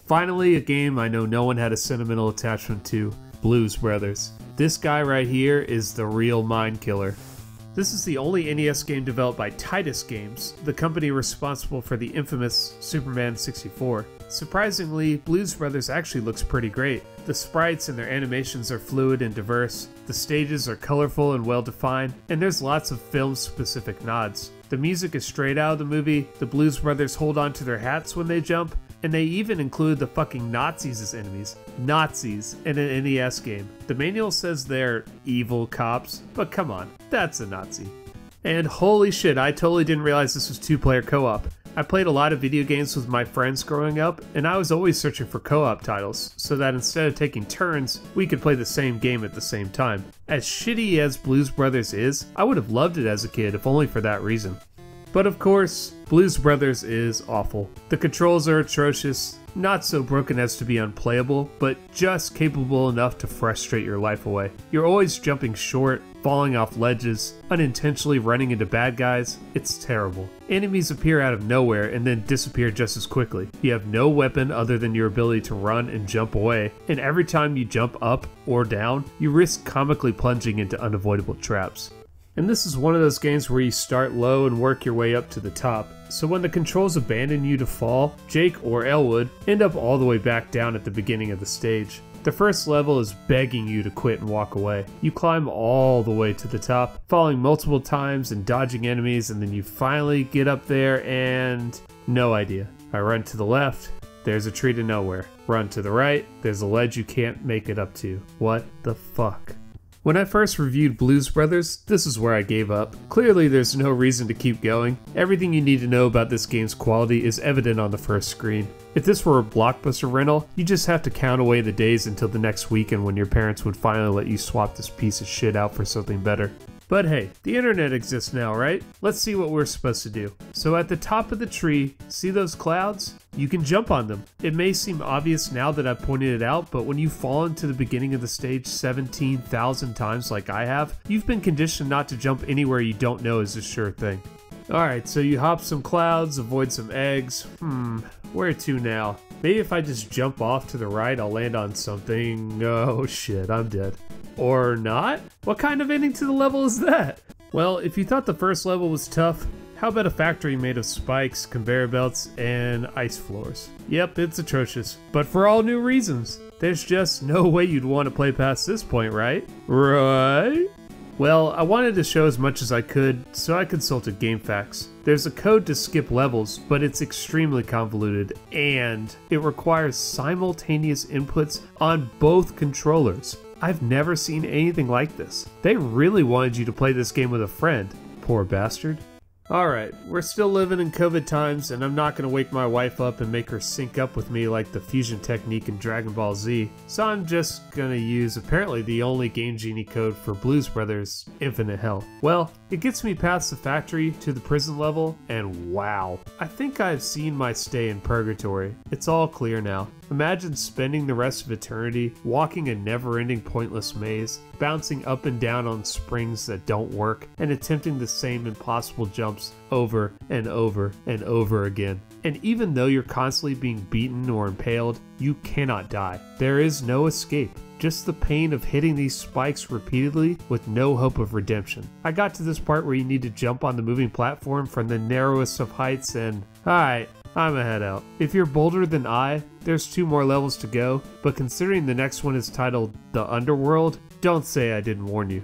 Finally a game I know no one had a sentimental attachment to, Blues Brothers. This guy right here is the real mind killer. This is the only NES game developed by Titus Games, the company responsible for the infamous Superman 64. Surprisingly, Blues Brothers actually looks pretty great. The sprites and their animations are fluid and diverse, the stages are colorful and well defined, and there's lots of film-specific nods. The music is straight out of the movie, the Blues Brothers hold on to their hats when they jump, and they even include the fucking Nazis as enemies. Nazis in an NES game. The manual says they're evil cops, but come on, that's a Nazi. And holy shit, I totally didn't realize this was two-player co-op. I played a lot of video games with my friends growing up, and I was always searching for co-op titles, so that instead of taking turns, we could play the same game at the same time. As shitty as Blues Brothers is, I would have loved it as a kid if only for that reason. But of course, Blues Brothers is awful. The controls are atrocious, not so broken as to be unplayable, but just capable enough to frustrate your life away. You're always jumping short, falling off ledges, unintentionally running into bad guys. It's terrible. Enemies appear out of nowhere and then disappear just as quickly. You have no weapon other than your ability to run and jump away, and every time you jump up or down, you risk comically plunging into unavoidable traps. And this is one of those games where you start low and work your way up to the top. So when the controls abandon you to fall, Jake or Elwood end up all the way back down at the beginning of the stage. The first level is begging you to quit and walk away. You climb all the way to the top, falling multiple times and dodging enemies, and then you finally get up there and no idea. I run to the left, there's a tree to nowhere. Run to the right, there's a ledge you can't make it up to. What the fuck? When I first reviewed Blues Brothers, this is where I gave up. Clearly there's no reason to keep going. Everything you need to know about this game's quality is evident on the first screen. If this were a Blockbuster rental, you just have to count away the days until the next weekend when your parents would finally let you swap this piece of shit out for something better. But hey, the internet exists now, right? Let's see what we're supposed to do. So at the top of the tree, see those clouds? You can jump on them. It may seem obvious now that I've pointed it out, but when you've fallen to the beginning of the stage 17,000 times like I have, you've been conditioned not to jump anywhere you don't know is a sure thing. Alright, so you hop some clouds, avoid some eggs. Where to now? Maybe if I just jump off to the right, I'll land on something. Oh shit, I'm dead. Or not? What kind of ending to the level is that? Well, if you thought the first level was tough, how about a factory made of spikes, conveyor belts, and ice floors? Yep, it's atrocious, but for all new reasons. There's just no way you'd want to play past this point, right? Right? Well, I wanted to show as much as I could, so I consulted GameFAQs. There's a code to skip levels, but it's extremely convoluted, and it requires simultaneous inputs on both controllers. I've never seen anything like this. They really wanted you to play this game with a friend. Poor bastard. Alright, we're still living in COVID times, and I'm not going to wake my wife up and make her sync up with me like the fusion technique in Dragon Ball Z, so I'm just going to use apparently the only Game Genie code for Blues Brothers, Infinite Hell. Well, it gets me past the factory to the prison level, and wow. I think I've seen my stay in purgatory. It's all clear now. Imagine spending the rest of eternity walking a never-ending pointless maze, bouncing up and down on springs that don't work, and attempting the same impossible jumps over and over and over again. And even though you're constantly being beaten or impaled, you cannot die. There is no escape. Just the pain of hitting these spikes repeatedly with no hope of redemption. I got to this part where you need to jump on the moving platform from the narrowest of heights and... alright, I'm a head out. If you're bolder than I, there's 2 more levels to go, but considering the next one is titled The Underworld, don't say I didn't warn you.